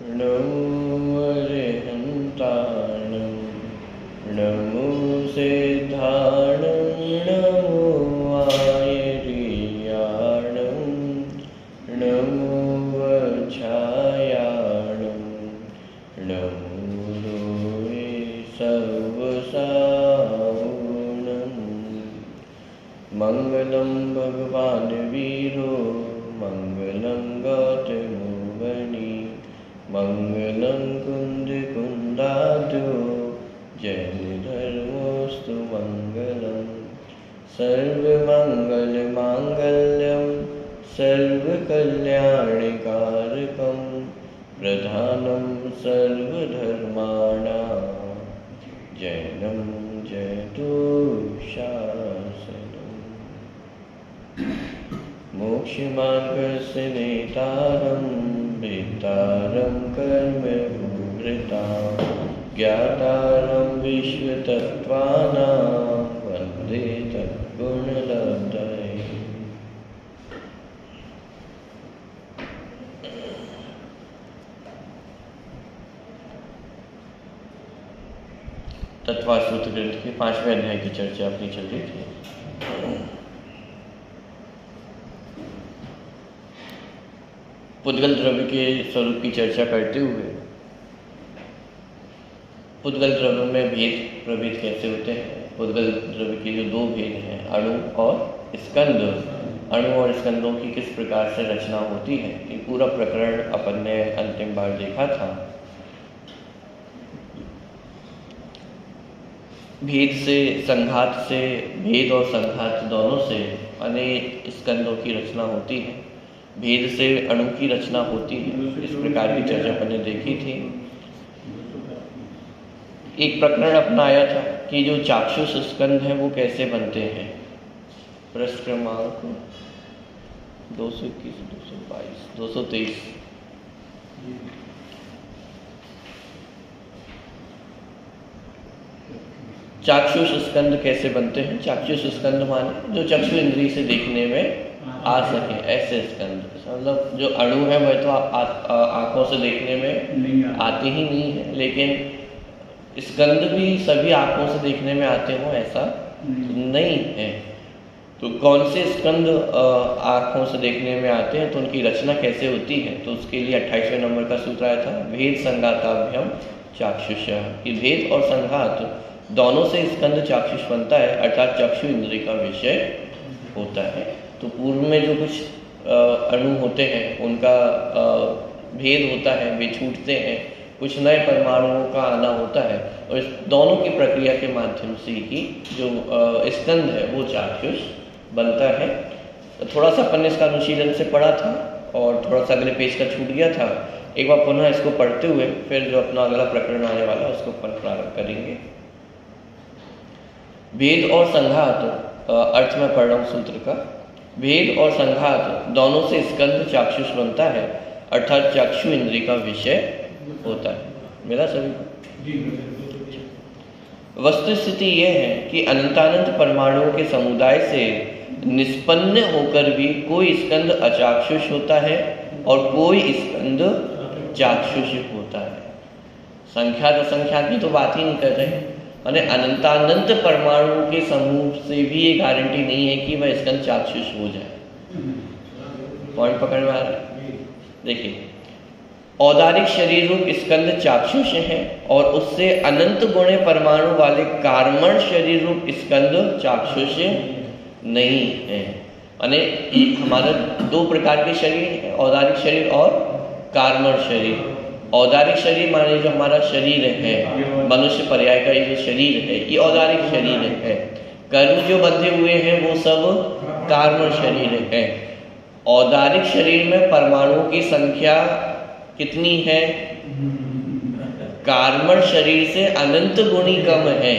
नमो अरिहन्ताणं नमो सिद्धाणं नमो आयर्याणं नमो वच्छायाणं नमो रोये सर्वसावनं मंगलं भगवान् वीरो मंगलं गौतमो मुनि मंगलं कुन्दकुन्दाद्यो जैनधर्मोऽस्तु मंगलं सर्वमङ्गलमाङ्गल्यं सर्वकल्याणकारकं प्रधानं सर्वधर्माणां जैनं जयतु शासनम् मोक्षमार्गस्य नेतारं वेत्तारं कर्मभूभृतां ज्ञातारं विश्वतत्त्वानां वन्दे तद्गुणलब्धये। तत्त्वार्थ सूत्र ग्रंथ के 5वें अध्याय की चर्चा अपनी चल रही थी। पुद्गल द्रव्य के स्वरूप की चर्चा करते हुए पुद्गल द्रव्य में भेद प्रभेद कैसे होते हैं, पुद्गल द्रव्य के जो दो भेद हैं अणु और स्कंद, अणु और स्कंदों की किस प्रकार से रचना होती है, ये पूरा प्रकरण अपन ने अंतिम बार देखा था। भेद से संघात से, भेद और संघात दोनों से अनेक स्कंदों की रचना होती है, भेद से अणु की रचना होती है। इस प्रकार की चर्चा अपन ने देखी थी। एक प्रकरण अपना आया था कि जो चाक्षुष स्कंद है वो कैसे बनते हैं। पृष्ठ क्रमांक 221, 222, 223। चाक्षुष स्कंद कैसे बनते हैं। चाक्षुष स्कंद माने जो चक्षु इंद्रिय से देखने में आ सके, ऐसे स्कंद। मतलब जो अणु है वह तो आंखों से देखने में आते ही नहीं है, लेकिन स्कंद भी सभी आंखों से देखने में आते हो ऐसा नहीं है। तो कौन से स्कंद आंखों से देखने में आते हैं, तो उनकी रचना कैसे होती है, तो उसके लिए 28वें नंबर का सूत्र आया था, भेद संघाताभ्यम चाक्षुष। ये भेद और संघात दोनों से स्कंद चाक्षुष बनता है, अर्थात चक्षु इंद्रिय का विषय होता है। तो पूर्व में जो कुछ अणु होते हैं उनका भेद होता है, वे छूटते हैं, कुछ नए परमाणुओं का आना होता है, और इस दोनों की प्रक्रिया के माध्यम से ही जो स्कंद है वो चाक्षुष बनता है। तो थोड़ा सा अपन ने इसका अनुशीलन से पढ़ा था और थोड़ा सा अगले पेज का छूट गया था। एक बार पुनः इसको पढ़ते हुए फिर जो अपना अगला प्रकरण आने वाला है उसको अपन प्रारंभ करेंगे। भेद और संघात, अर्थ में पढ़ रहा हूँ सूत्र का। भेद और संघात दोनों से स्कंद चाक्षुष बनता है, अर्थात चक्षु इंद्रिय का विषय होता है। मेरा सभी वस्तु स्थिति यह है कि अनंतानंत परमाणुओं के समुदाय से निष्पन्न होकर भी कोई स्कंद अचाक्षुष होता है और कोई स्कंद चाक्षुष होता है। संख्यात असंख्यात की तो बात ही नहीं कर रहे हैं, अरे अनंतानंत परमाणुओं के समूह से भी ये गारंटी नहीं है कि वह स्कंद चाक्षुष हो जाए। पॉइंट पकड़ में आ रहा है। देखिए, औदारिक शरीर रूप स्कंद चाक्षुष है और उससे अनंत गुणे परमाणु वाले कार्मण शरीर रूप स्कंद चाक्षुष नहीं है। माने हमारा दो प्रकार के शरीर है, औदारिक शरीर और कार्मण शरीर। औदारिक शरीर माने जो हमारा शरीर है, मनुष्य पर्याय का ये जो शरीर है ये औदारिक शरीर है। कर्म जो बंधे हुए हैं वो सब कार्मण शरीर है। औदारिक शरीर में परमाणुओं की संख्या कितनी है? कार्मण शरीर से अनंत गुणी कम है।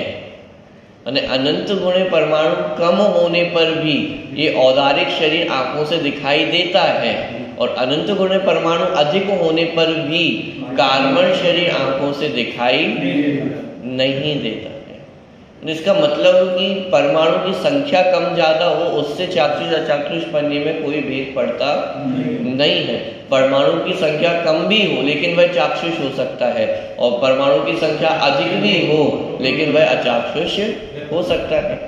अनंत गुणे परमाणु कम होने पर भी ये औदारिक शरीर आंखों से दिखाई देता है, और अनंत गुणे परमाणु अधिक होने पर भी कार्बन शरीर आंखों से दिखाई नहीं देता है। इसका मतलब कि परमाणु की संख्या कम ज्यादा हो उससे चाक्षुष अचाक्षुष बनने में कोई भेद पड़ता नहीं है। परमाणु की संख्या कम भी हो लेकिन वह चाक्षुष हो सकता है, और परमाणु की संख्या अधिक भी हो लेकिन वह अचाक्षुष हो सकता है।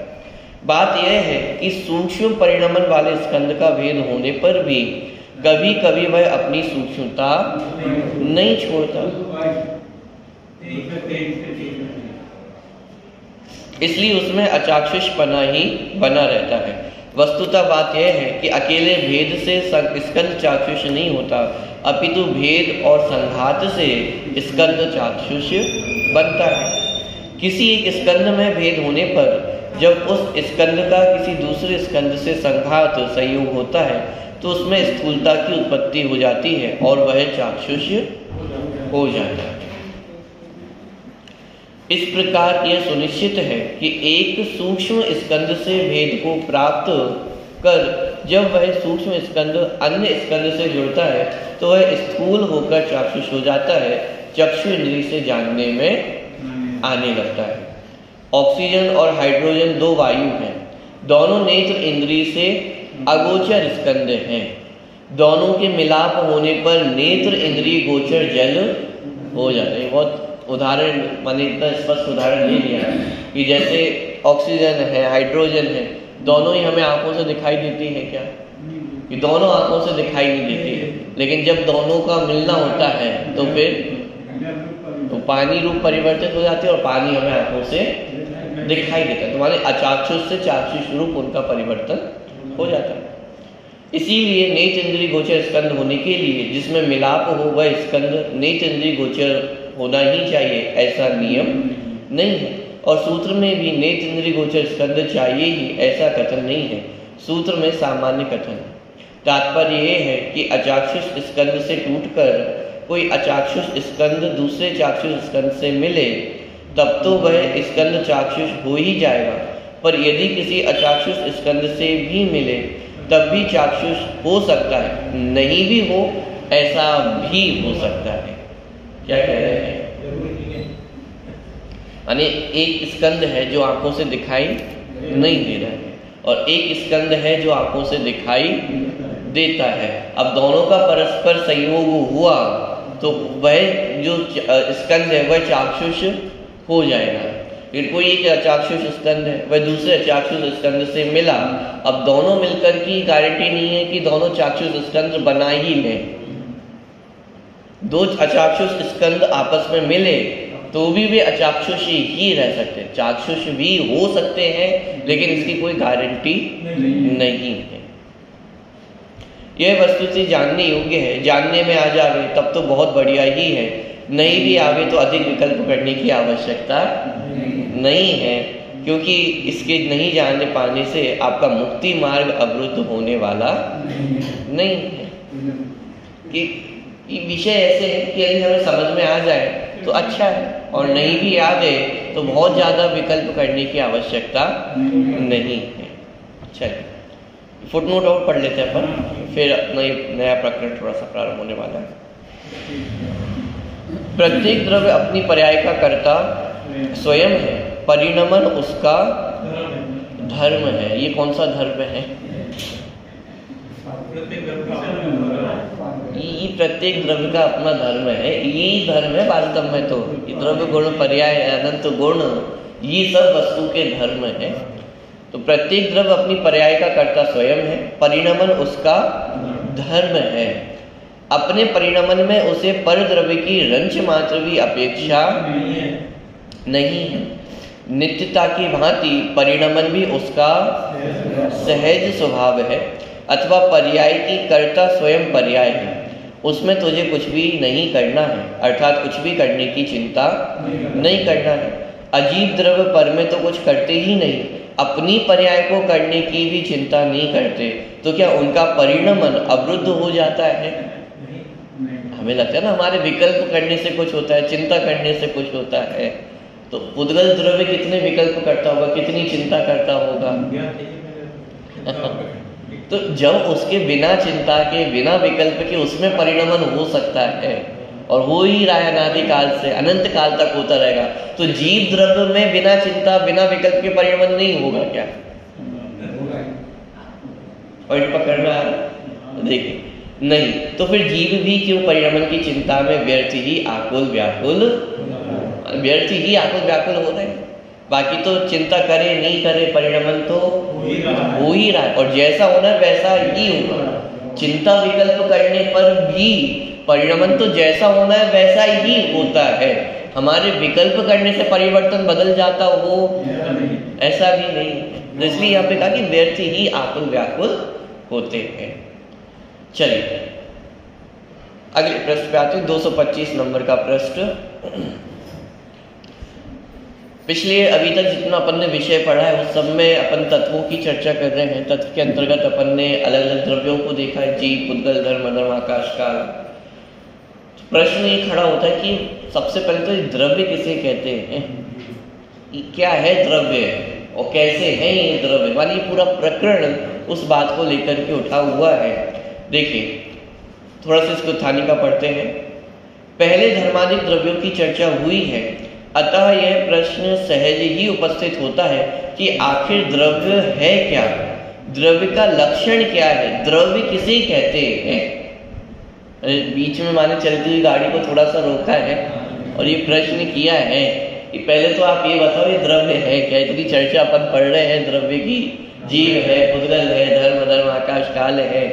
बात यह है कि सूक्ष्म परिणमन वाले स्कंद का भेद होने पर भी कभी कभी वह अपनी सूक्ष्मता नहीं छोड़ता, इसलिए उसमें अचाक्षुषपना ही बना रहता है। वस्तुतः बात यह है कि अकेले भेद से स्कंद चाक्षुष नहीं होता, अपितु भेद और संघात से स्कंद चाक्षुष बनता है। किसी एक स्कंद में भेद होने पर जब उस स्कंद का किसी दूसरे स्कंद से संघात संयोग होता है तो उसमें स्थूलता की उत्पत्ति हो जाती है और वह चाक्षुष हो जाता है। इस प्रकार यह सुनिश्चित है कि एक सूक्ष्म स्कंद से भेद को प्राप्त कर जब वह सूक्ष्म स्कंद अन्य स्कंद से जुड़ता है तो वह स्थूल होकर चाक्षुष हो जाता है, चक्षु इंद्रिय से जानने में आने लगता है। ऑक्सीजन और हाइड्रोजन दो वायु हैं, दोनों नेत्र इंद्रिय से अगोचर स्कंद हैं। दोनों के मिलाप होने पर नेत्र इंद्रिय गोचर जल हो जाते हैं। बहुत उदाहरण मैंने इतना स्पष्ट उदाहरण ले लिया कि जैसे ऑक्सीजन है, हाइड्रोजन है, दोनों ही हमें आंखों से दिखाई देती है क्या? कि दोनों आंखों से दिखाई नहीं देती है, लेकिन जब दोनों का मिलना होता है तो फिर तो पानी रूप परिवर्तित हो जाती है और पानी हमें आंखों से दिखाई देता है। तुम्हारे अचाक्षुष से चाक्षुष रूप उनका परिवर्तन हो जाता है। इसीलिए नेत्र इंद्रिय गोचर स्कंद होने के लिए जिसमें मिलाप हो वह स्कंद नेत्र इंद्रिय गोचर होना ही चाहिए, ऐसा नियम नहीं है। और सूत्र में भी नेत्र इंद्रिय गोचर स्कंद चाहिए ही, ऐसा कथन नहीं है। सूत्र में सामान्य कथन है। तात्पर्य यह है कि अचाक्षुष स्कंद से टूटकर कोई अचाक्षुष स्कंद दूसरे चाक्षुष स्कंद से मिले तब तो वह स्कंद चाक्षुष हो ही जाएगा, पर यदि किसी अचाक्षुष स्कंद से भी मिले तब भी चाक्षुष हो सकता है, नहीं भी हो ऐसा भी हो सकता है। क्या कह रहे हैं? यानी एक स्कंद है जो आंखों से दिखाई नहीं दे रहा है और एक स्कंद है जो आंखों से दिखाई देता है। अब दोनों का परस्पर संयोग हुआ तो वह जो स्कंद है वह चाक्षुष हो जाएगा। फिर कोई एक अचाक्षुष स्कंद है वह दूसरे अचाक्षुष स्कंद से मिला, अब दोनों मिलकर की गारंटी नहीं है कि दोनों चाक्षुष स्कंद बना ही लें। दो अचाक्षुष स्कंद आपस में मिले तो भी वे अचाक्षुष ही रह सकते हैं, चाक्षुष भी हो सकते हैं, लेकिन इसकी कोई गारंटी नहीं है। यह वस्तु से जानने योग्य है। जानने में आ जावे तब तो बहुत बढ़िया ही है, नहीं भी आवे तो अधिक विकल्प करने की आवश्यकता नहीं है, क्योंकि इसके नहीं जानने पाने से आपका मुक्ति मार्ग अवरुद्ध होने वाला नहीं है। कि विषय ऐसे है कि यदि हमें समझ में आ जाए तो अच्छा है, और नहीं भी आ गए तो बहुत ज्यादा विकल्प करने की आवश्यकता नहीं है। चलिए फुटनोट और पढ़ लेते हैं अपन, फिर नया प्रकरण थोड़ा सा प्रारंभ होने वाला है। प्रत्येक द्रव्य अपनी पर्याय का कर्ता स्वयं है, परिणमन उसका धर्म है। ये कौन सा धर्म है? ये प्रत्येक द्रव्य का अपना धर्म है, यही धर्म है वास्तव में। तो द्रव्य गुण पर्याय अनंत गुण ये सब वस्तु के धर्म है। तो प्रत्येक द्रव्य अपनी पर्याय का कर्ता स्वयं है, परिणमन उसका धर्म है। अपने परिणमन में उसे पर द्रव्य की रंच मात्र भी अपेक्षा नहीं है। नित्यता की भांति परिणमन भी उसका सहज स्वभाव है, अथवा पर्याय की कर्ता स्वयं पर्याय है। उसमें तुझे कुछ भी नहीं करना है, अर्थात कुछ भी करने की चिंता नहीं करना है। अजीब द्रव्य पर में तो कुछ करते ही नहीं, अपनी पर्याय को करने की भी चिंता नहीं करते, तो क्या उनका परिणमन अवरुद्ध हो जाता है? हमें लगता है ना हमारे विकल्प करने से कुछ होता है, चिंता करने से कुछ होता है। तो पुद्गल द्रव्य कितने विकल्प करता होगा, कितनी चिंता करता होगा। तो जब उसके बिना चिंता के बिना विकल्प के उसमें परिणमन हो सकता है और हो ही रहा है अनादि काल से, अनंत काल तक होता रहेगा। तो जीव द्रव्य में बिना चिंता बिना विकल्प के परिणमन नहीं होगा क्या? पॉइंट पकड़ना है, देखिए नहीं तो फिर जीव भी क्यों परिणमन की चिंता में व्यर्थ ही आकुल व्याकुल हो रहे हैं। बाकी तो चिंता करे नहीं करे परिणमन तो हो ही रहा है, और जैसा होना है वैसा ही होगा। चिंता विकल्प करने पर भी परिणमन तो जैसा होना है वैसा ही होता है। हमारे विकल्प करने से परिवर्तन बदल जाता हो ऐसा भी नहीं। इसलिए यहाँ पे कहा कि व्यर्थ ही आकुल व्याकुल होते हैं। चलिए अगले प्रश्न पे आते हैं, 225 नंबर का प्रश्न। पिछले अभी तक जितना अपन ने विषय पढ़ा है उस सब में अपन तत्वों की चर्चा कर रहे हैं। तत्व के अंतर्गत अपन ने अलग अलग द्रव्यों को देखा है, जीव, पुद्गल, धर्म, अधर्म, आकाश, काल। प्रश्न ये खड़ा होता है कि सबसे पहले तो द्रव्य किसे कहते हैं, क्या है द्रव्य और कैसे है ये द्रव्य, मानी पूरा प्रकरण उस बात को लेकर के उठा हुआ है। देखिए थोड़ा सा इसको थानिका पढ़ते हैं। पहले धर्मादिक द्रव्यों की चर्चा हुई है, अतः यह प्रश्न सहज ही उपस्थित होता है कि आखिर द्रव्य है क्या, द्रव्य का लक्षण क्या है, द्रव्य किसे कहते हैं। बीच में माने चलती हुई गाड़ी को थोड़ा सा रोका है और ये प्रश्न किया है कि पहले तो आप ये बताओ ये द्रव्य है क्या। इतनी चर्चा अपन पढ़ रहे हैं द्रव्य की, जीव है, पुद्गल है, धर्म, अधर्म, आकाश, काल है,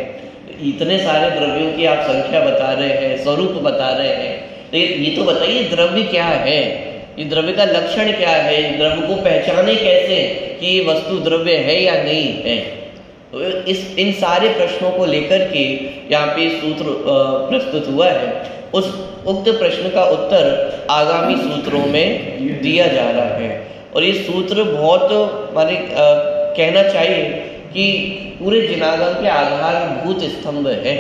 इतने सारे द्रव्यों की आप संख्या बता रहे हैं, स्वरूप बता रहे हैं। तो ये तो बताइए द्रव्य क्या है, ये द्रव्य का लक्षण क्या है, द्रव्य को पहचाने कैसे कि ये वस्तु द्रव्य है या नहीं है। तो इन सारे प्रश्नों को लेकर के यहाँ पे सूत्र प्रस्तुत हुआ है। उस उक्त प्रश्न का उत्तर आगामी सूत्रों में दिया जा रहा है। और ये सूत्र बहुत माने कहना चाहिए कि पूरे जिनागम के आधारभूत स्तंभ है।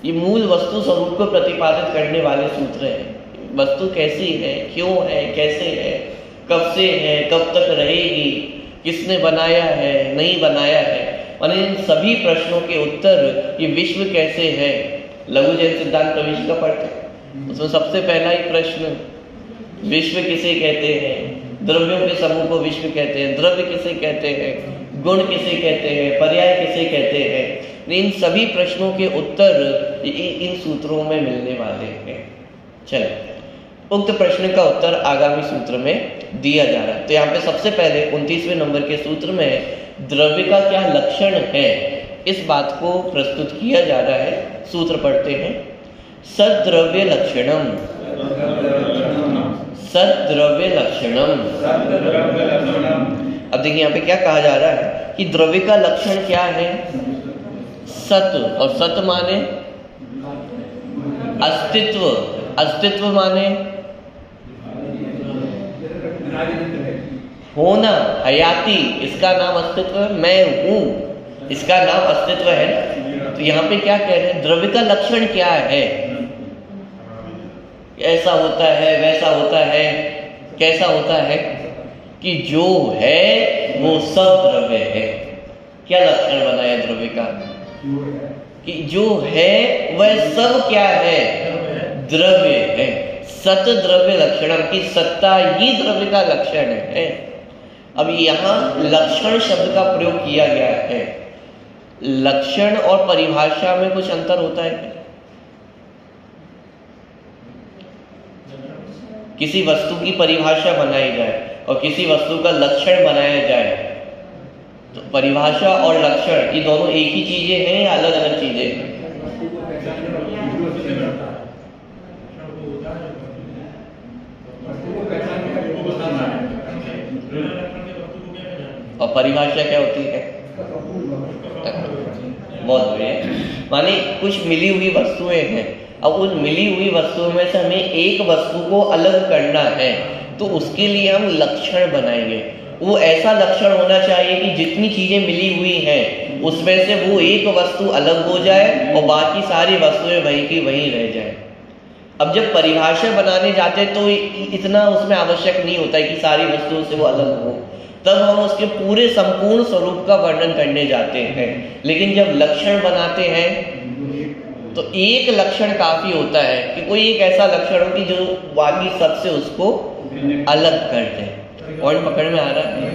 ये मूल वस्तु स्वरूप को प्रतिपादित करने वाले सूत्र हैं। वस्तु कैसी है, क्यों है, कैसे है, कब से है, कब तक रहेगी, किसने बनाया है, नहीं बनाया है, और इन सभी प्रश्नों के उत्तर, ये विश्व कैसे है, लघु जैन सिद्धांत प्रवेश का पढ़ते उसमें सबसे पहला ही प्रश्न विश्व किसे कहते हैं, द्रव्यों के समूह को विश्व कहते हैं, द्रव्य किसे कहते हैं, गुण किसे कहते हैं, पर्याय किसे कहते हैं। इन सभी प्रश्नों के उत्तर इन सूत्रों में मिलने वाले हैं। चलिए उक्त प्रश्न का उत्तर आगामी सूत्र में दिया जा रहा है। तो यहाँ पे सबसे पहले 29वें नंबर के सूत्र में द्रव्य का क्या लक्षण है इस बात को प्रस्तुत किया जा रहा है। सूत्र पढ़ते हैं। सद्द्रव्य लक्षणम, सद्द्रव्य लक्षणम। अब देखिए यहाँ पे क्या कहा जा रहा है कि द्रव्य का लक्षण क्या है, सत, और सत माने अस्तित्व, अस्तित्व माने होना, हयाती, इसका नाम अस्तित्व है, मैं हूं, इसका नाम अस्तित्व है। तो यहाँ पे क्या कह रहे हैं, द्रव्य का लक्षण क्या है, ऐसा होता है, वैसा होता है, कैसा होता है कि जो है वो सब द्रव्य है। क्या लक्षण बनाया द्रव्य का कि जो है वह सब क्या है, द्रव्य है। सत द्रव्य लक्षणम की सत्ता ही द्रव्य का लक्षण है। अब यहाँ लक्षण शब्द का प्रयोग किया गया है। लक्षण और परिभाषा में कुछ अंतर होता है क्या? किसी वस्तु की परिभाषा बनाई जाए और किसी वस्तु का लक्षण बनाया जाए तो परिभाषा और लक्षण ये दोनों एक ही चीजें हैं या अलग अलग चीजें हैं? और परिभाषा क्या होती है? बहुत बढ़िया। माने कुछ मिली हुई वस्तुएं हैं, अब उन मिली हुई वस्तुओं में से हमें एक वस्तु को अलग करना है तो उसके लिए हम लक्षण बनाएंगे। वो ऐसा लक्षण होना चाहिए कि जितनी चीजें मिली हुई हैं उसमें से वो एक वस्तु अलग हो जाए और बाकी सारी वस्तुएं वहीं की वहीं रह जाए। अब जब परिभाषा बनाने जाते हैं तो इतना उसमें आवश्यक नहीं होता है कि सारी वस्तुओं से वो अलग हो, तब हम उसके पूरे संपूर्ण स्वरूप का वर्णन करने जाते हैं। लेकिन जब लक्षण बनाते हैं तो एक लक्षण काफी होता है कि कोई एक ऐसा लक्षण हो कि जो बाकी सबसे उसको अलग कर दे। पॉइंट पकड़ में आ रहा है?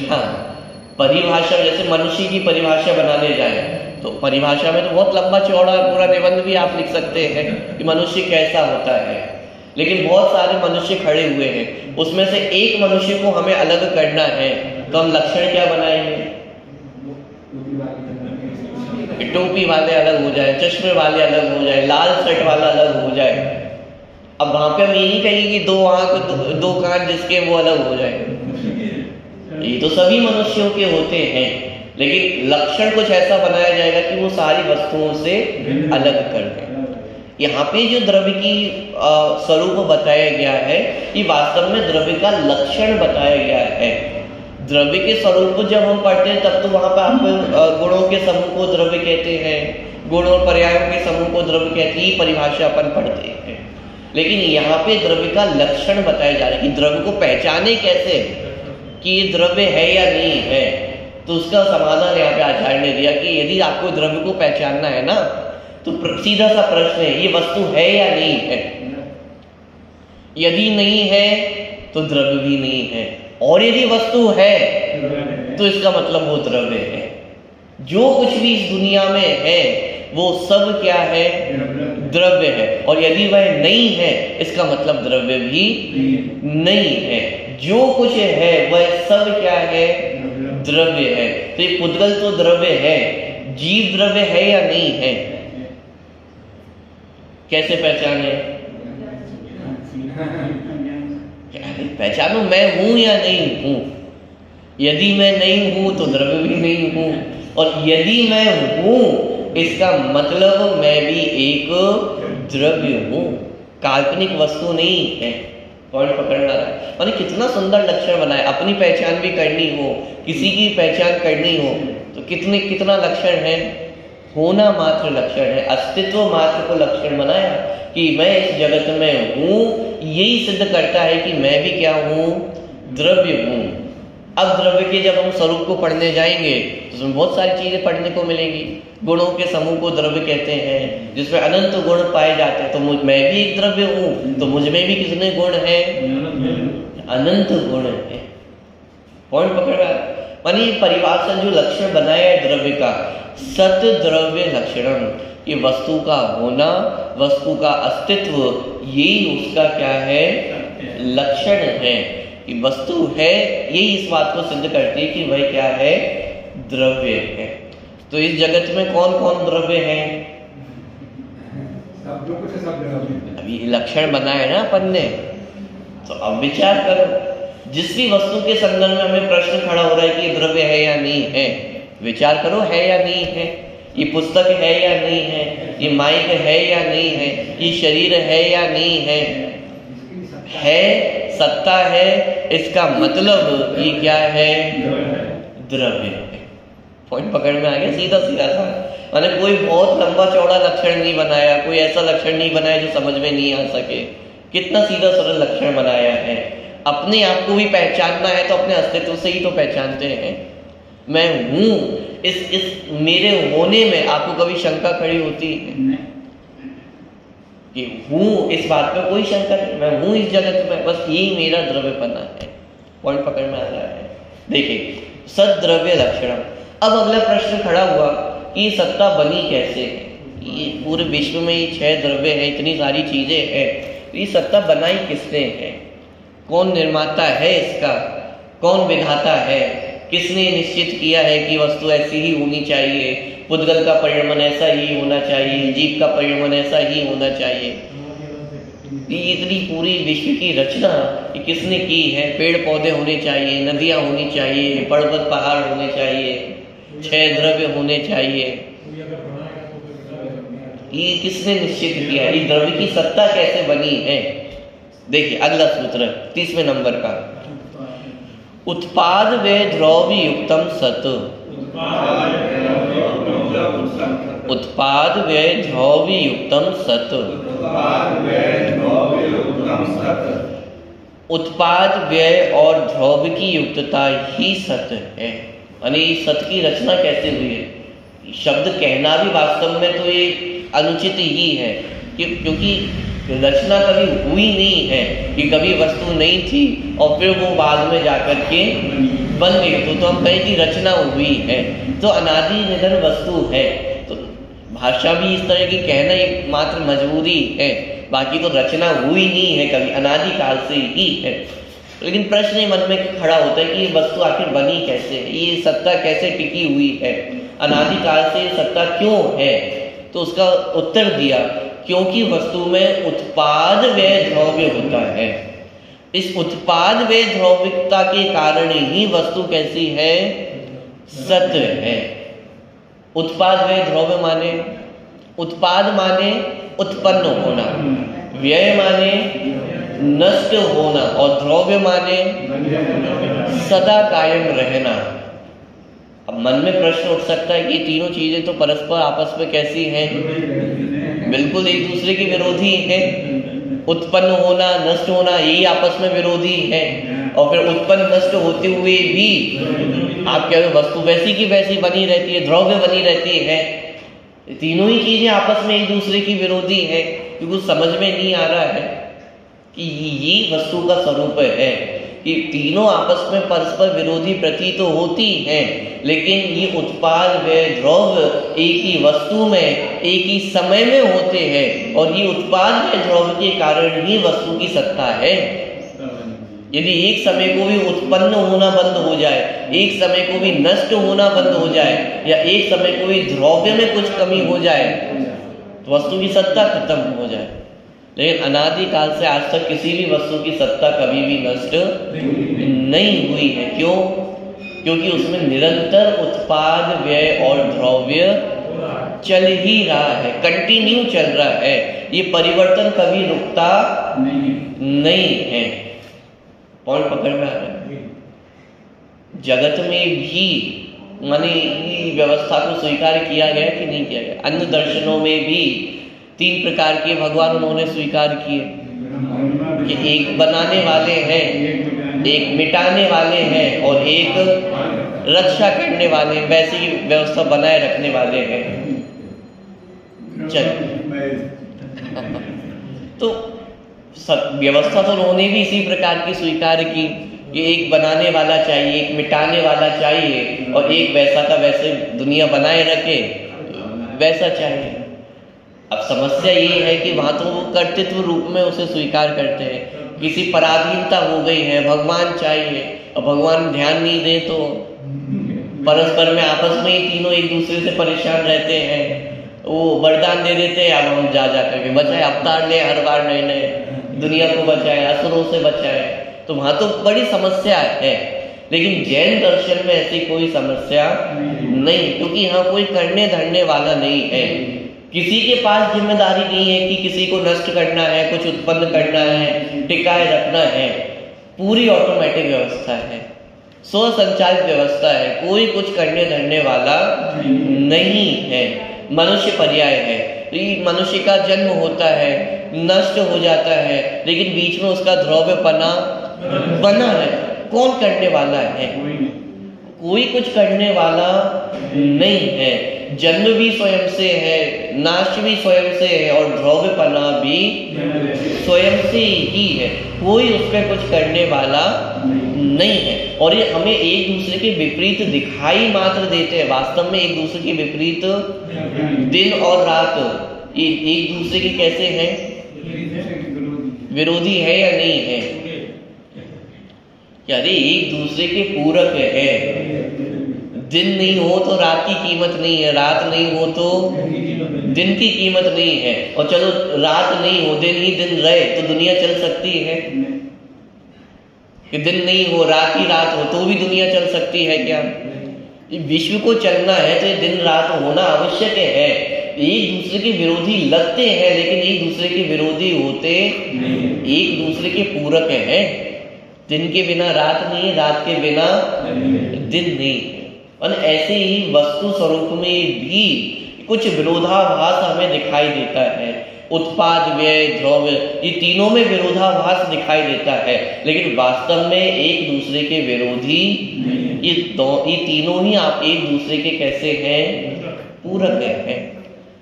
हाँ, परिभाषा जैसे मनुष्य की परिभाषा बनाने जाए तो परिभाषा में तो बहुत लंबा चौड़ा पूरा निबंध भी आप लिख सकते हैं कि मनुष्य कैसा होता है, लेकिन बहुत सारे मनुष्य खड़े हुए हैं, उसमें से एक मनुष्य को हमें अलग करना है तो हम लक्षण क्या बनाएंगे? टोपी वाले अलग हो जाए, चश्मे वाले अलग हो जाए, लाल शर्ट वाला अलग हो जाए। अब वहां पे हम ये नहीं कहेंगे कि 2 आंख 2 कान जिसके वो अलग हो जाए, ये तो सभी मनुष्यों के होते हैं, लेकिन लक्षण कुछ ऐसा बनाया जाएगा कि वो सारी वस्तुओं से अलग कर दे। यहाँ पे जो द्रव्य की स्वरूप बताया गया है ये वास्तव में द्रव्य का लक्षण बताया गया है। द्रव्य के स्वरूप को जब हम पढ़ते हैं तब तो वहां पर आप गुणों के समूह को द्रव्य कहते हैं, गुण और पर्यायों के समूह को द्रव्य कहते हैं, परिभाषा अपन पढ़ते हैं। लेकिन यहाँ पे द्रव्य का लक्षण बताया जा रहा है कि द्रव्य को पहचाने कैसे कि ये द्रव्य है या नहीं है। तो उसका समाधान यहाँ पे आचार्य ने दिया कि यदि आपको द्रव्य को पहचानना है ना तो सीधा सा प्रश्न है, ये वस्तु है या नहीं है? यदि नहीं है तो द्रव्य भी नहीं है, और यदि वस्तु है तो इसका मतलब वो द्रव्य है। जो कुछ भी इस दुनिया में है वो सब क्या है? द्रव्य है। और यदि वह नहीं है इसका मतलब द्रव्य भी नहीं है। जो कुछ है वह सब क्या है? द्रव्य है। तो ये पुद्गल तो द्रव्य है, जीव द्रव्य है या नहीं है? कैसे पहचाने? पहचानो मैं हूं या नहीं हूं। यदि मैं नहीं हूं तो द्रव्य भी नहीं हूं, और यदि मैं हूं इसका मतलब मैं भी एक द्रव्य हूं, काल्पनिक वस्तु नहीं है। पॉइंट पकड़ना रहा है। माने कितना सुंदर लक्षण बनाया। अपनी पहचान भी करनी हो, किसी की पहचान करनी हो तो कितना लक्षण है? होना मात्र लक्षण है, अस्तित्व मात्र को लक्षण बनाया कि मैं इस जगत में हूं। यही सिद्ध करता है कि मैं भी क्या हूं? द्रव्य हूं। अब द्रव्य के जब हम स्वरूप को पढ़ने जाएंगे तो उसमें बहुत सारी चीजें पढ़ने को मिलेंगी। गुणों के समूह को द्रव्य कहते हैं, जिसमें अनंत गुण पाए जाते हैं। तो मैं भी एक द्रव्य हूं, तो मुझ में भी कितने गुण हैं? अनंत गुण है। पॉइंट पकड़ रहा है? मानी परिभाषा जो लक्षण बनाया है द्रव्य का, सत द्रव्य लक्षणम, ये वस्तु का होना, वस्तु का अस्तित्व, यही उसका क्या है? लक्षण है। कि वस्तु है, यही इस बात को सिद्ध करती है कि वह क्या है? द्रव्य है। तो इस जगत में कौन कौन द्रव्य है? अभी लक्षण बनाया ना अपन ने, तो अब विचार करो। जिस भी वस्तु के संदर्भ में हमें प्रश्न खड़ा हो रहा है कि ये द्रव्य है या नहीं है, विचार करो है या नहीं है। ये पुस्तक है या नहीं है, ये माइक है या नहीं है, ये शरीर है या नहीं है। है, सत्ता है, इसका मतलब ये क्या है? द्रव्य है। पॉइंट पकड़ में आ गया? सीधा सीधा था। मैंने कोई बहुत लंबा चौड़ा लक्षण नहीं बनाया, कोई ऐसा लक्षण नहीं बनाया जो समझ में नहीं आ सके। कितना सीधा सरल लक्षण बनाया है। अपने आप को भी पहचानना है तो अपने अस्तित्व से ही तो पहचानते हैं। मैं हूं, इस मेरे होने में आपको कभी शंका खड़ी होती है कि हूं, इस बात में कोई शंका नहीं, मैं हूं इस जगत में, बस यही मेरा द्रव्यपना है। पॉइंट पकड़ में आ रहा है? देखिए, सद्द्रव्य लक्षण। अब अगला प्रश्न खड़ा हुआ कि सत्ता बनी कैसे? ये पूरे विश्व में ये 6 द्रव्य है, इतनी सारी चीजें हैं, ये सत्ता बनाई किसने है? कौन निर्माता है इसका? कौन विधाता है? किसने निश्चित किया है कि वस्तु ऐसी ही होनी चाहिए, पुद्गल का परिणमन ऐसा ही होना चाहिए, जीव का परिणमन ऐसा ही होना चाहिए? ये इतनी पूरी विश्व की रचना ये किसने की है? पेड़ पौधे होने चाहिए, नदियां होनी चाहिए, पर्वत पहाड़ होने चाहिए, 6 द्रव्य होने चाहिए। ये किसने निश्चित किया है? इस द्रव्य की सत्ता कैसे बनी है? देखिए अगला सूत्र 30वें नंबर का, उत्पाद व द्रव्य युक्तम सत। उत्पाद व द्रव्य युक्तम सत। उत्पाद व्यय और द्रव्य की युक्तता ही सत है। यानी सत की रचना कैसे हुई है? शब्द कहना भी वास्तव में तो ये अनुचित ही है क्योंकि रचना कभी हुई नहीं है कि कभी वस्तु नहीं थी और फिर वो बाद में जाकर के बन गई। तो हम कहें कि रचना हुई है, तो अनादि निधन वस्तु है। तो भाषा भी इस तरह की कहना एक मात्र मजबूरी है, बाकी तो रचना हुई नहीं है, कभी अनादि काल से ही है। लेकिन प्रश्न मन में खड़ा होता है कि ये वस्तु आखिर बनी कैसे, ये सत्ता कैसे टिकी हुई है, अनादि काल से सत्ता क्यों है? तो उसका उत्तर दिया, क्योंकि वस्तु में उत्पाद व्यय द्रव्य होता है। इस उत्पाद व्यय द्रव्यता के कारण ही वस्तु कैसी है? सत्य है। उत्पाद व्यय द्रव्य माने, उत्पाद माने उत्पन्न होना, व्यय माने नष्ट होना और द्रव्य माने सदा कायम रहना। अब मन में प्रश्न उठ सकता है कि तीनों चीजें तो परस्पर आपस में कैसी हैं? बिल्कुल एक दूसरे के विरोधी हैं। उत्पन्न होना, नष्ट होना, यही आपस में विरोधी है। और फिर उत्पन्न नष्ट होते हुए भी आप कह रहे वस्तु वैसी की वैसी बनी रहती है, द्रव्य बनी रहती है। तीनों ही चीजें आपस में एक दूसरे की विरोधी है, क्योंकि समझ में नहीं आ रहा है कि ये वस्तु का स्वरूप है कि तीनों आपस में परस्पर विरोधी प्रतीत तो होती हैं, लेकिन ये उत्पाद व द्रव्य एक ही वस्तु में एक ही समय में होते हैं, और ये उत्पाद व द्रव्य के कारण ही वस्तु की सत्ता है। यदि एक समय को भी उत्पन्न होना बंद हो जाए, एक समय को भी नष्ट होना बंद हो जाए, या एक समय को भी द्रव्य में कुछ कमी हो जाए, तो वस्तु की सत्ता खत्म हो जाए। लेकिन अनादि काल से आज तक किसी भी वस्तु की सत्ता कभी भी नष्ट नहीं हुई है। क्यों? क्योंकि उसमें निरंतर उत्पाद व्यय और द्रव्य चल ही रहा है, कंटिन्यू चल रहा है। ये परिवर्तन कभी रुकता नहीं है। पॉइंट पकड़ में आ रहा है? जगत में भी माने व्यवस्था को स्वीकार किया गया कि नहीं किया गया? अन्य दर्शनों में भी 3 प्रकार के भगवान उन्होंने स्वीकार किए कि एक बनाने वाले हैं, एक मिटाने वाले हैं और एक रक्षा करने वाले, वैसी व्यवस्था बनाए रखने वाले हैं। चल तो व्यवस्था तो उन्होंने भी इसी प्रकार की स्वीकार की कि एक बनाने वाला चाहिए, एक मिटाने वाला चाहिए, और एक वैसा का वैसे दुनिया बनाए रखे वैसा चाहिए। अब समस्या ये है कि वहां तो वो कर्तृत्व रूप में उसे स्वीकार करते हैं, किसी पराधीनता हो गई है, भगवान चाहिए, और भगवान ध्यान नहीं दे तो परस्पर में आपस में ही तीनों एक दूसरे से परेशान रहते हैं। वो वरदान दे देते हैं, अब हम जा करके बचाए, अवतार ले हर बार नए नए, दुनिया को बचाए, असुरों से बचाए। तो वहां तो बड़ी समस्या है। लेकिन जैन दर्शन में ऐसी कोई समस्या नहीं, क्योंकि यहाँ कोई करने धरने वाला नहीं है। किसी के पास जिम्मेदारी नहीं है कि किसी को नष्ट करना है, कुछ उत्पन्न करना है, टिकाए रखना है। पूरी ऑटोमेटिक व्यवस्था है, स्वसंचालित व्यवस्था है, कोई कुछ करने धरने वाला नहीं है। मनुष्य पर्याय है, तो ये मनुष्य का जन्म होता है, नष्ट हो जाता है, लेकिन बीच में उसका द्रव्यपना बना है। कौन करने वाला है? कोई कुछ करने वाला नहीं है। जन्म भी स्वयं से है, नाश भी स्वयं से है, और द्रव्यपना भी स्वयं से ही है। कोई उस पर कुछ करने वाला नहीं है। और ये हमें एक दूसरे के विपरीत दिखाई मात्र देते हैं, वास्तव में एक दूसरे के विपरीत दिन और रात ये एक दूसरे के कैसे हैं? विरोधी है या नहीं है? अरे एक दूसरे के पूरक है। दिन नहीं हो तो रात की कीमत नहीं है, रात नहीं हो तो दिन की कीमत नहीं है। और चलो रात नहीं हो, दिन ही दिन रहे तो दुनिया चल सकती है? कि दिन नहीं हो, रात ही रात हो तो भी दुनिया चल सकती है क्या? विश्व को चलना है तो ये दिन रात होना आवश्यक है। एक दूसरे के विरोधी लगते हैं, लेकिन एक दूसरे के विरोधी होते एक दूसरे के पूरक हैं। दिन के बिना रात नहीं, रात के बिना दिन नहीं। और ऐसे ही वस्तु स्वरूप में भी कुछ विरोधाभास हमें दिखाई देता है। उत्पाद व्यय द्रव्य ये तीनों में विरोधाभास दिखाई देता है, लेकिन वास्तव में एक दूसरे के विरोधी ये तीनों ही आप एक दूसरे के कैसे हैं? पूरक है।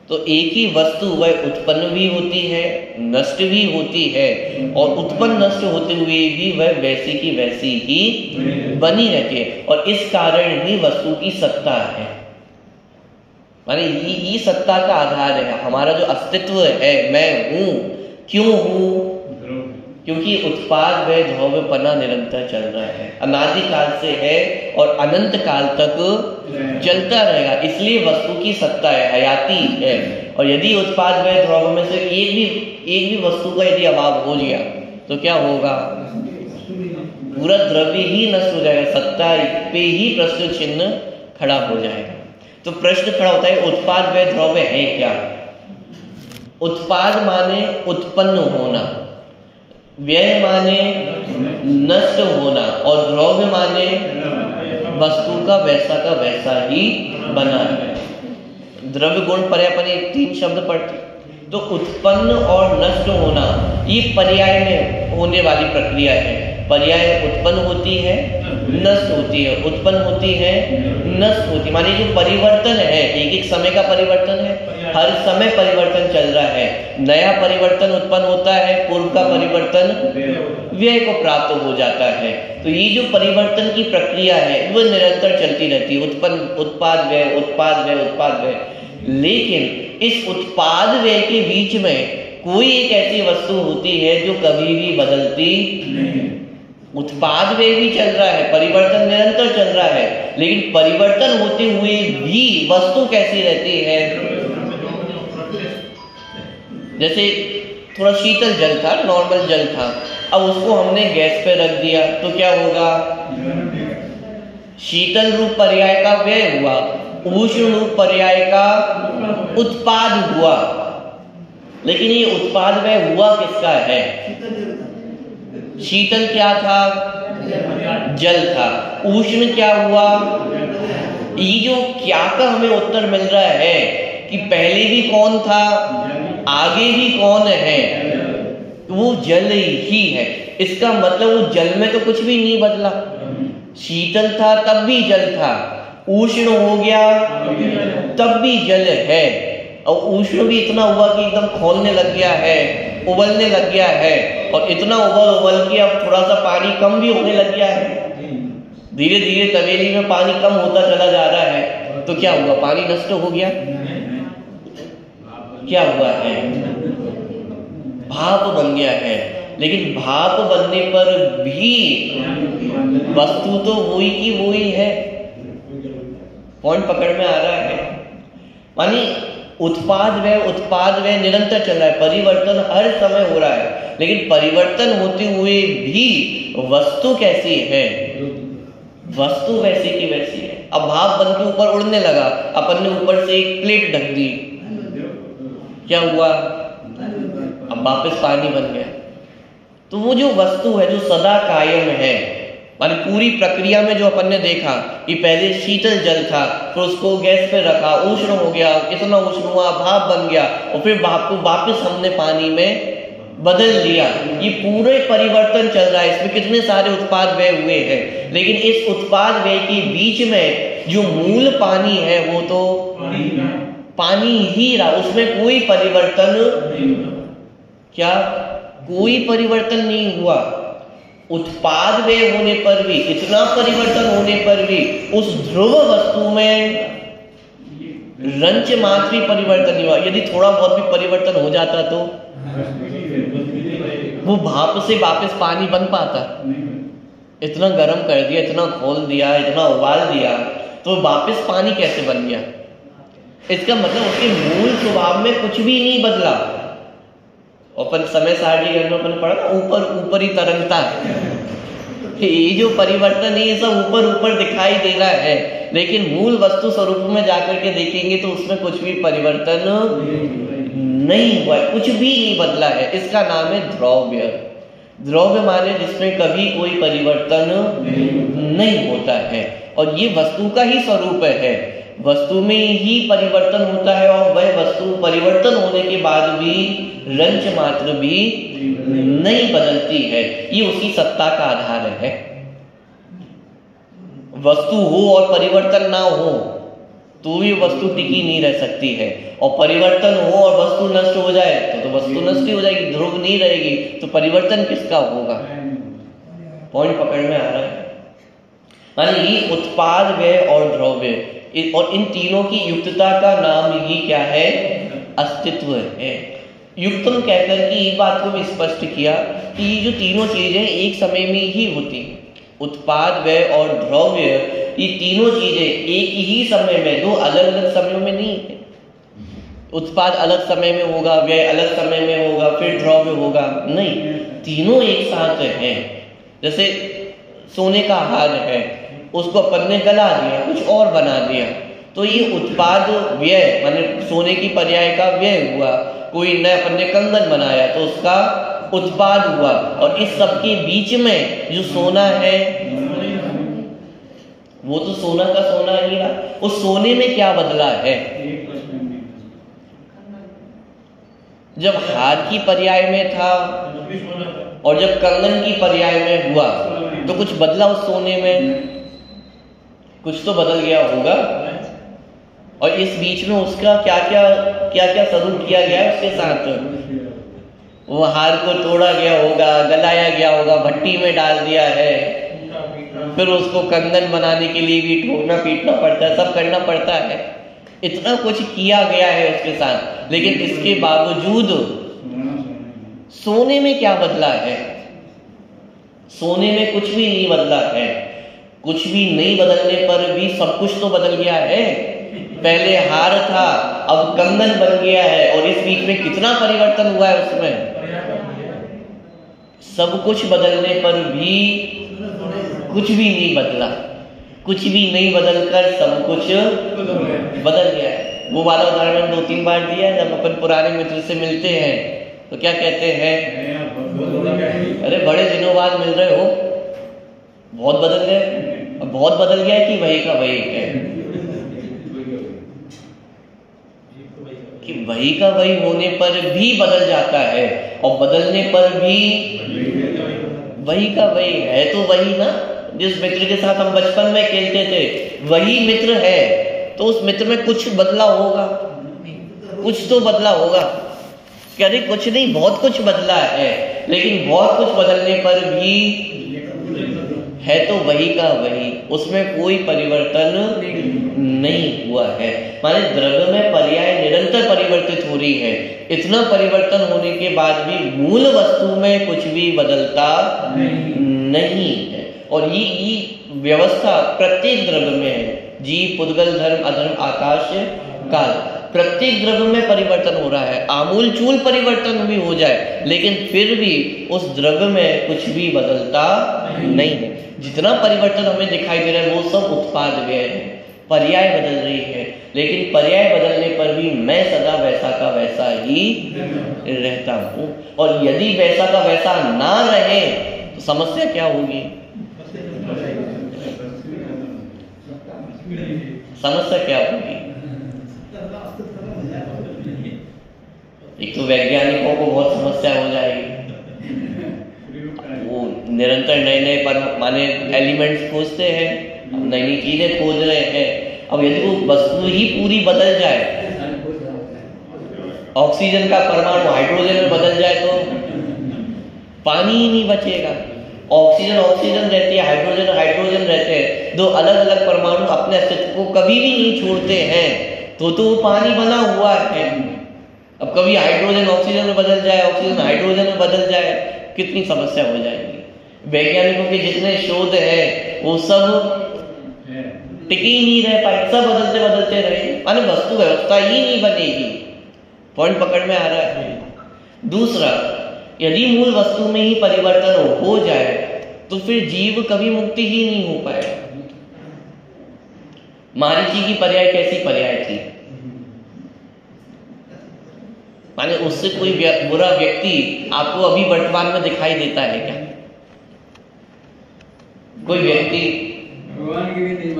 तो एक ही वस्तु वह उत्पन्न भी होती है, नष्ट भी होती है, और उत्पन्न नष्ट होते हुए भी वह वैसी की वैसी ही बनी रहती है। और इस कारण ही वस्तु की सत्ता है, माने ये सत्ता का आधार है। हमारा जो अस्तित्व है, मैं हूं, क्यों हूं? क्योंकि उत्पाद व ध्रुवपना निरंतर चल रहा है, अनादि काल से है और अनंत काल तक चलता रहेगा, इसलिए वस्तु की सत्ता है, हयाती है। और यदि उत्पाद व ध्रुव में से एक भी वस्तु का यदि अभाव हो गया तो क्या होगा? पूरा द्रव्य ही नष्ट हो जाएगा, सत्ता पे ही प्रश्न चिन्ह खड़ा हो जाएगा। तो प्रश्न खड़ा होता है, उत्पाद व ध्रुव है क्या? उत्पाद माने उत्पन्न होना, व्यय माने नष्ट होना, और ध्रुव माने वस्तु का वैसा ही बना है। द्रव्य गुण पर्यायपनी 3 शब्द पढ़ते। तो उत्पन्न और नष्ट होना ये पर्याय में होने वाली प्रक्रिया है। पर्याय उत्पन्न होती है, नष्ट होती है, उत्पन्न होती है, नष्ट होती है। माने जो परिवर्तन है, एक समय का परिवर्तन है, हर समय परिवर्तन चल रहा है। नया परिवर्तन उत्पन्न होता है, पूर्व का परिवर्तन व्यय को प्राप्त हो जाता है। तो ये जो परिवर्तन की प्रक्रिया है वो निरंतर चलती रहती है, उत्पाद व्यय, उत्पाद व्यय, उत्पाद व्यय। लेकिन इस उत्पाद व्यय के बीच में कोई एक ऐसी वस्तु होती है जो कभी भी बदलती नहीं। उत्पाद व्यय भी चल रहा है, परिवर्तन निरंतर चल रहा है, लेकिन परिवर्तन होते हुए भी वस्तु कैसी रहती है? जैसे थोड़ा शीतल जल था, नॉर्मल जल था, अब उसको हमने गैस पे रख दिया तो क्या होगा? शीतल रूप पर्याय का व्यय हुआ, उष्ण रूप पर्याय का उत्पाद हुआ। लेकिन ये उत्पाद व्यय हुआ किसका है? शीतल क्या था? जल था। उष्ण क्या हुआ? ये जो क्या का हमें उत्तर मिल रहा है कि पहले भी कौन था, आगे भी कौन है, वो जल ही है। इसका मतलब वो जल में तो कुछ भी नहीं बदला। शीतल था तब भी जल था, उष्ण हो गया तब भी जल है, और उष्ण भी इतना हुआ कि एकदम खौलने लग गया है, उबलने लग गया है, और इतना उबल के अब थोड़ा सा पानी कम भी होने लग गया है। धीरे धीरे तवेली में पानी कम होता चला जा रहा है, तो क्या हुआ? पानी नष्ट हो गया। क्या हुआ है? भाप बन गया है। लेकिन भाप बनने पर भी वस्तु तो वही की वही है। पॉइंट पकड़ में आ रहा है? मानी उत्पाद व्यय निरंतर चल रहा है, परिवर्तन हर समय हो रहा है, लेकिन परिवर्तन होते हुए भी वस्तु कैसी है? वस्तु वैसी की वैसी है। अब भाप बन के ऊपर उड़ने लगा, अपन ने ऊपर से एक प्लेट ढक दी, क्या हुआ? अब वापस पानी बन गया। तो वो जो वस्तु है जो सदा कायम है, माने पूरी प्रक्रिया में जो अपन ने देखा कि पहले शीतल जल था, फिर उसको गैस पे रखा, उष्ण हो गया, इतना उष्ण हुआ, भाप बन गया, और फिर भाप को वापस हमने पानी में बदल लिया। ये पूरे परिवर्तन चल रहा है। इसमें कितने सारे उत्पाद व्यय हुए हैं, लेकिन इस उत्पाद व्यय के बीच में जो मूल पानी है वो तो पानी ही रहा, उसमें कोई परिवर्तन क्या? कोई परिवर्तन नहीं हुआ। उत्पाद व्यय होने पर भी, इतना परिवर्तन होने पर भी उस ध्रुव वस्तु में रंच मात्र भी परिवर्तन नहीं हुआ। यदि थोड़ा बहुत भी परिवर्तन हो जाता तो वो भाप से वापस पानी बन पाता? इतना गर्म कर दिया, इतना खोल दिया, इतना उबाल दिया, तो वापस पानी कैसे बन गया? इसका मतलब उसके मूल स्वभाव में कुछ भी नहीं बदला। अपन समय सारणी में अपन पढ़ा ना, ऊपर ही तरंगता है। ये जो परिवर्तन है ये सब ऊपर दिखाई दे रहा है, लेकिन मूल वस्तु स्वरूप में जाकर के देखेंगे तो उसमें कुछ भी परिवर्तन नहीं हुआ है, कुछ भी नहीं बदला है। इसका नाम है द्रव्य। द्रव्य माने जिसमें कभी कोई परिवर्तन नहीं होता है, और ये वस्तु का ही स्वरूप है। वस्तु में ही परिवर्तन होता है, और वह वस्तु परिवर्तन होने के बाद भी रंच मात्र भी नहीं बदलती है। ये उसकी सत्ता का आधार है। वस्तु हो और परिवर्तन ना हो, तो भी वस्तु टिकी नहीं रह सकती है। और परिवर्तन हो और वस्तु नष्ट हो जाए तो वस्तु नष्ट ही हो जाएगी, ध्रुव नहीं रहेगी, तो परिवर्तन किसका होगा? पॉइंट पकड़ में आ रहा है? माने ये उत्पाद, व्यय और द्रव्य, और इन तीनों की युक्तता का नाम ही क्या है? अस्तित्व है। युक्तम कहकर के एक बात को भी स्पष्ट किया कि ये जो तीनों चीजें एक समय में ही होती हैं, उत्पाद, व्यय और द्रव्य, ये तीनों चीजें एक ही समय में, दो अलग अलग समयों में नहीं है। उत्पाद अलग समय में होगा, व्यय अलग समय में होगा, फिर द्रव्य होगा, नहीं, तीनों एक साथ हैं। जैसे सोने का हार है, उसको अपन ने गला दिया, कुछ और बना दिया, तो ये उत्पाद व्यय माने सोने की पर्याय का व्यय हुआ। कोई नया अपन ने कंगन बनाया तो उसका उत्पाद हुआ। और इस सब के बीच में जो सोना है वो तो सोना का सोना ही रहा। उस सोने में क्या बदला है? जब हार की पर्याय में था और जब कंगन की पर्याय में हुआ तो कुछ बदला उस सोने में, कुछ तो बदल गया होगा। और इस बीच में उसका क्या क्या स्वरूप किया गया है उसके साथ। वो हार को तोड़ा गया होगा, गलाया गया होगा, भट्टी में डाल दिया है, फिर उसको कंगन बनाने के लिए भी ठोकना पीटना पड़ता है, सब करना पड़ता है। इतना कुछ किया गया है उसके साथ, लेकिन इसके बावजूद सोने में क्या बदला है? सोने में कुछ भी नहीं बदला है। कुछ भी नहीं बदलने पर भी सब कुछ तो बदल गया है। पहले हार था, अब कंगन बन गया है, और इस बीच में कितना परिवर्तन हुआ है उसमें। सब कुछ बदलने पर भी कुछ भी नहीं बदला, कुछ भी नहीं बदलकर सब कुछ बदल गया है। वो वाला उदाहरण 2-3 बार दिया है। जब अपन पुराने मित्र से मिलते हैं तो क्या कहते हैं? अरे बड़े दिनों बाद मिल रहे हो, बहुत बदल गए। बहुत बदल गया है कि वही का वही है? कि वही का वही होने पर भी बदल जाता है, और बदलने पर भी वही का वही है। तो वही ना, जिस मित्र के साथ हम बचपन में खेलते थे वही मित्र है, तो उस मित्र में कुछ बदला होगा, कुछ तो बदला होगा। क्या नहीं? कुछ नहीं, बहुत कुछ बदला है, लेकिन बहुत कुछ बदलने पर भी है तो वही का वही, उसमें कोई परिवर्तन नहीं हुआ है। माने द्रव्य में पर्याय निरंतर परिवर्तित हो रही है। इतना परिवर्तन होने के बाद भी मूल वस्तु में कुछ भी बदलता नहीं है। और ये व्यवस्था प्रत्येक द्रव्य में है। जीव, पुद्गल, धर्म, अधर्म, आकाश, काल, प्रत्येक द्रव्य में परिवर्तन हो रहा है। आमूल चूल परिवर्तन भी हो जाए, लेकिन फिर भी उस द्रव्य में कुछ भी बदलता नहीं है। जितना परिवर्तन हमें दिखाई दे रहा है वो सब उत्पाद व्यय है, पर्याय बदल रही है। लेकिन पर्याय बदलने पर भी मैं सदा वैसा का वैसा ही रहता हूँ। और यदि वैसा का वैसा ना रहे तो समस्या क्या होगी? समस्या क्या होगी? एक तो वैज्ञानिकों को बहुत समस्या हो जाएगी। वो निरंतर नए नए माने एलिमेंट्स खोजते हैं, नई नई चीजें खोज रहे हैं। अब यदि वो वस्तु ही पूरी बदल जाए, ऑक्सीजन का परमाणु हाइड्रोजन में बदल जाए तो पानी ही नहीं बचेगा। ऑक्सीजन ऑक्सीजन रहती है, हाइड्रोजन हाइड्रोजन रहते हैं। दो अलग अलग परमाणु अपने अस्तित्व को कभी भी नहीं छोड़ते हैं, तो वो पानी बना हुआ है। अब कभी हाइड्रोजन ऑक्सीजन में बदल जाए, ऑक्सीजन हाइड्रोजन में बदल जाए, कितनी समस्या हो जाएगी। वैज्ञानिकों के जितने शोध है वो सब टिके ही नहीं रह पाए, सब बदलते बदलते रहे, माने वस्तु व्यवस्था ही नहीं बनेगी। पॉइंट पकड़ में आ रहा है। दूसरा, यदि मूल वस्तु में ही परिवर्तन हो जाए तो फिर जीव कभी मुक्ति ही नहीं हो पाएगा। मारीची की पर्याय कैसी पर्याय थी? माने उससे कोई बुरा व्यक्ति आपको अभी वर्तमान में दिखाई देता है क्या? कोई व्यक्ति भगवान की भी नहीं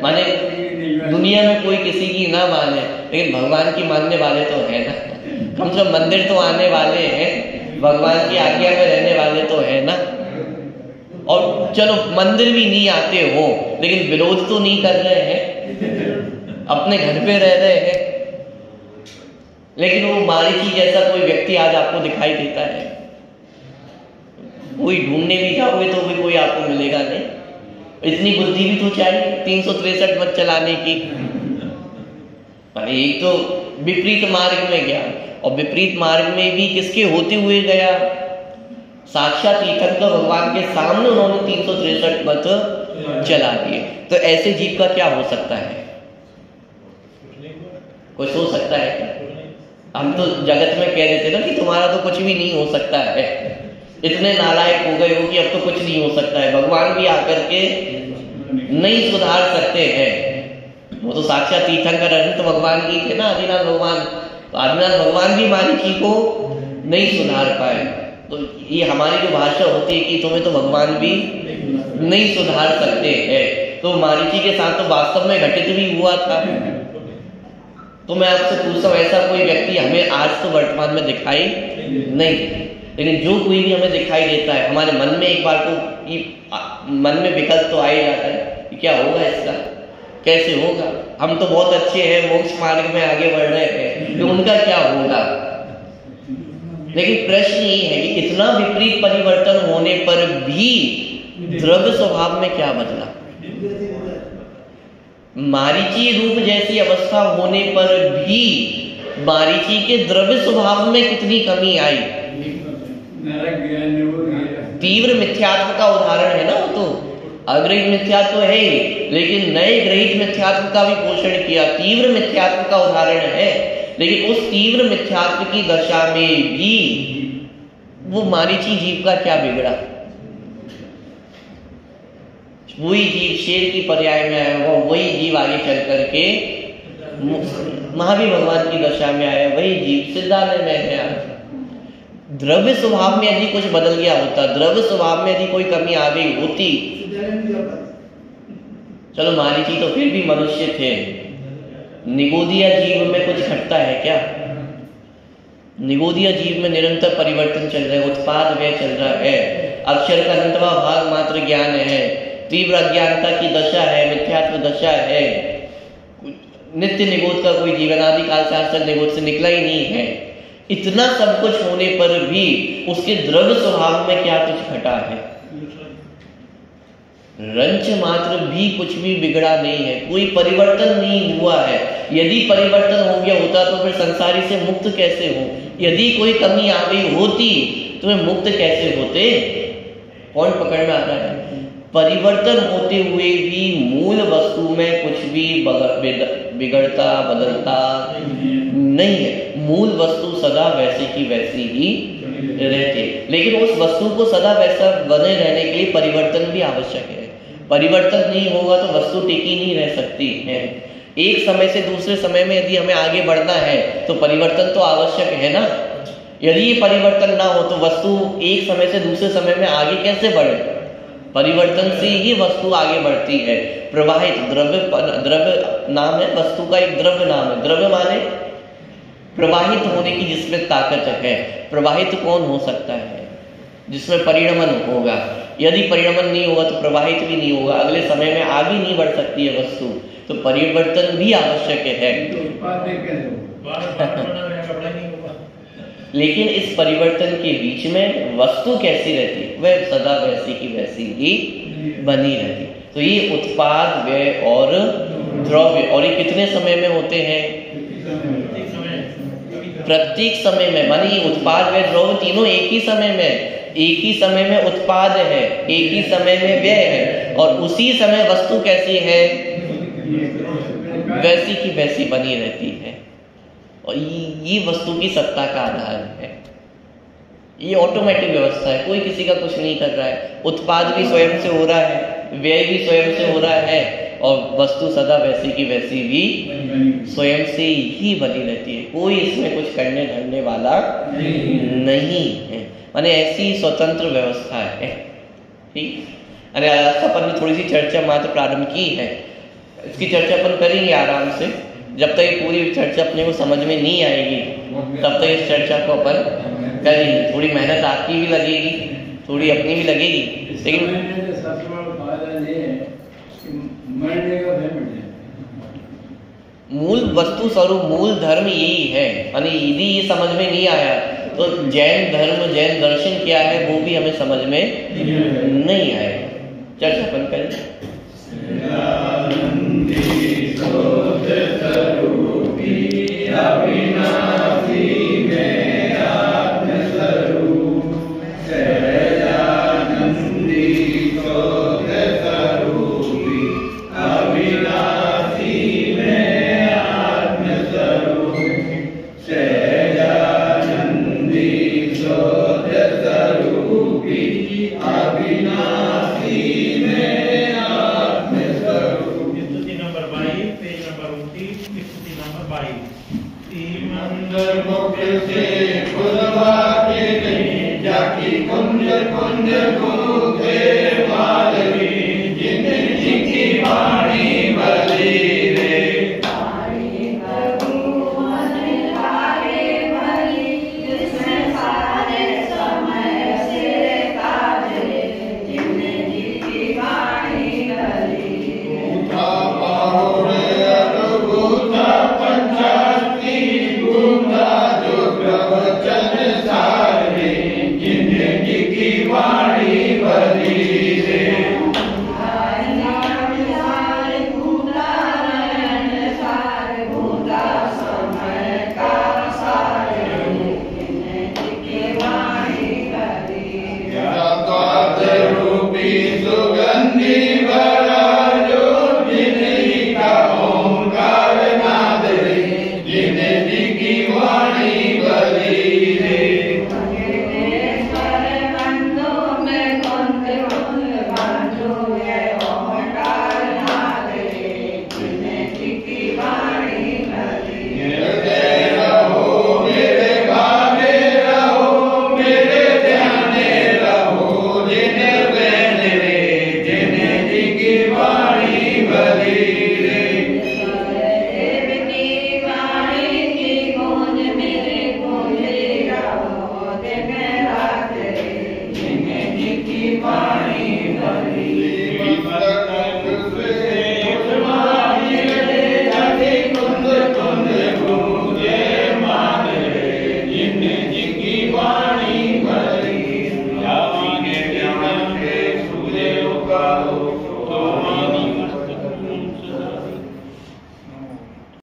माने दुनिया में कोई किसी की ना माने, लेकिन भगवान की मानने वाले तो है ना। कम से कम मंदिर तो आने वाले हैं, भगवान की आज्ञा में रहने वाले तो है ना। और चलो मंदिर भी नहीं आते हो, लेकिन विरोध तो नहीं कर रहे हैं। अपने घर पे रह रहे हैं, लेकिन वो मारीची जैसा कोई व्यक्ति आज आपको दिखाई देता है। कोई ढूंढने भी जाओगे तो भी कोई आपको मिलेगा नहीं। इतनी बुद्धि भी तो चाहिए 363 मत चलाने की। एक तो विपरीत मार्ग में गया, और विपरीत मार्ग में भी किसके होते हुए गया? साक्षात तीर्थंकर भगवान के सामने उन्होंने 363 मत चला दिए। तो ऐसे जीव का क्या हो सकता है? कुछ हो सकता है क्या? हम तो जगत में कह देते ना कि तुम्हारा तो कुछ भी नहीं हो सकता है, इतने नालायक हो गए हो कि अब तो कुछ नहीं हो सकता है। भगवान भी आकर के नहीं सुधार सकते हैं। वो तो साक्षात तीर्थंकर तो भगवान की थे ना, आदिनाथ भगवान। तो आदिनाथ भगवान भी मारीची को नहीं सुधार पाए। तो ये हमारी जो भाषा होती है कि तुम्हें तो भगवान भी नहीं सुधार सकते हैं, तो मारीची के साथ तो वास्तव में घटित भी हुआ था। तो मैं आपसे पूछता हूँ, ऐसा कोई व्यक्ति हमें आज तो वर्तमान में दिखाई नहीं, लेकिन जो कोई भी हमें दिखाई देता है, हमारे मन में एक बार को मन में विकल्प तो आ ही जाता है कि क्या होगा इसका, कैसे होगा? हम तो बहुत अच्छे हैं, मोक्ष मार्ग में आगे बढ़ रहे हैं, तो उनका क्या होगा? लेकिन प्रश्न ये है कि इतना विपरीत परिवर्तन होने पर भी द्रव्य स्वभाव में क्या बदला? मारीची रूप जैसी अवस्था होने पर भी मारीची के द्रव्य स्वभाव में कितनी कमी आई? तीव्र मिथ्यात्व का उदाहरण है ना वो तो। अग्रहित मिथ्यात्व है ही, लेकिन नए ग्रहित मिथ्यात्व का भी पोषण किया। तीव्र मिथ्यात्व का उदाहरण है, लेकिन उस तीव्र मिथ्यात्व की दशा में भी वो मारीची जीव का क्या बिगड़ा? वही जीव शेर की पर्याय में आया हुआ, वही जीव आगे चल करके महावीर भगवान की दशा में आया, वही जीव सिद्धालय में है। द्रव्य स्वभाव में यदि कुछ बदल गया होता, द्रव्य स्वभाव में यदि कोई कमी आ गई होती, चलो मारीची तो फिर भी मनुष्य थे, निगोदिया जीव में कुछ घटता है क्या? निगोदिया जीव में निरंतर परिवर्तन चल रहा है, उत्पाद व्यय चल रहा है, अक्षर का अंतवा भाग मात्र ज्ञान है, तीव्र अज्ञानता की दशा है, मिथ्यात्व दशा है, नित्य निगोद का कोई जीवन आदि काल से आज तक निगोद से निकला ही नहीं है। इतना सब कुछ होने पर भी उसके द्रव्य स्वभाव में क्या कुछ घटा है? रंच मात्र भी कुछ भी बिगड़ा नहीं है, कोई परिवर्तन नहीं हुआ है। यदि परिवर्तन हो गया होता तो फिर संसारी से मुक्त कैसे हो? यदि कोई कमी आ गई होती तो वे मुक्त कैसे होते? कौन पकड़ में आ रहा है? परिवर्तन होते हुए भी मूल वस्तु में कुछ भी बिगड़ता बदलता नहीं है। मूल वस्तु सदा वैसी की वैसी ही रहती है, लेकिन उस वस्तु को सदा वैसा बने रहने के लिए परिवर्तन भी आवश्यक है। परिवर्तन नहीं होगा तो वस्तु टिकी नहीं रह सकती है। एक समय से दूसरे समय में यदि हमें आगे बढ़ना है तो परिवर्तन तो आवश्यक है ना। यदि ये परिवर्तन ना हो तो वस्तु एक समय से दूसरे समय में आगे कैसे बढ़े? परिवर्तन से ही वस्तु आगे बढ़ती है। प्रवाहित द्रव्य नाम है, वस्तु का एक द्रव्य नाम है। द्रव्य माने प्रवाहित होने की जिसमें ताकत है। प्रवाहित कौन हो सकता है? जिसमें परिणमन होगा। यदि परिणमन नहीं होगा तो प्रवाहित भी नहीं होगा, अगले समय में आगे नहीं बढ़ सकती है वस्तु। तो परिवर्तन भी आवश्यक है। लेकिन इस परिवर्तन के बीच में वस्तु कैसी रहती है? वह सदा वैसी की वैसी ही बनी रहती। तो ये उत्पाद व्यय और द्रव्य, और ये कितने समय में होते हैं? प्रत्येक समय में। मानी उत्पाद व्यय द्रव्य तीनों एक ही समय में, एक ही समय में उत्पाद है, एक ही समय में व्यय है, और उसी समय वस्तु कैसी है? वैसी की वैसी बनी रहती है। और ये वस्तु की सत्ता का आधार है। ये ऑटोमेटिक व्यवस्था है, कोई किसी का कुछ नहीं कर रहा है। उत्पाद भी स्वयं से हो रहा है, व्यय भी स्वयं से हो रहा है, और वस्तु सदा वैसी की वैसी भी स्वयं से ही बनी रहती है। कोई इसमें कुछ करने धरने वाला नहीं है। माने ऐसी स्वतंत्र व्यवस्था है। ठीक, अरे अपन ने थोड़ी सी चर्चा मात्र प्रारंभ की है, इसकी चर्चा अपन करेंगे आराम से। जब तक ये पूरी चर्चा अपने को समझ में नहीं आएगी तब तक इस चर्चा को अपन करेंगे। थोड़ी मेहनत आपकी भी लगेगी, थोड़ी अपनी भी लगेगी, लेकिन मूल वस्तु स्वरूप मूल धर्म यही है। यानी यदि ये समझ में नहीं आया तो जैन धर्म जैन दर्शन क्या है वो भी हमें समझ में नहीं आएगा। चर्चा अपन करें। कुंज कुंज गुरु के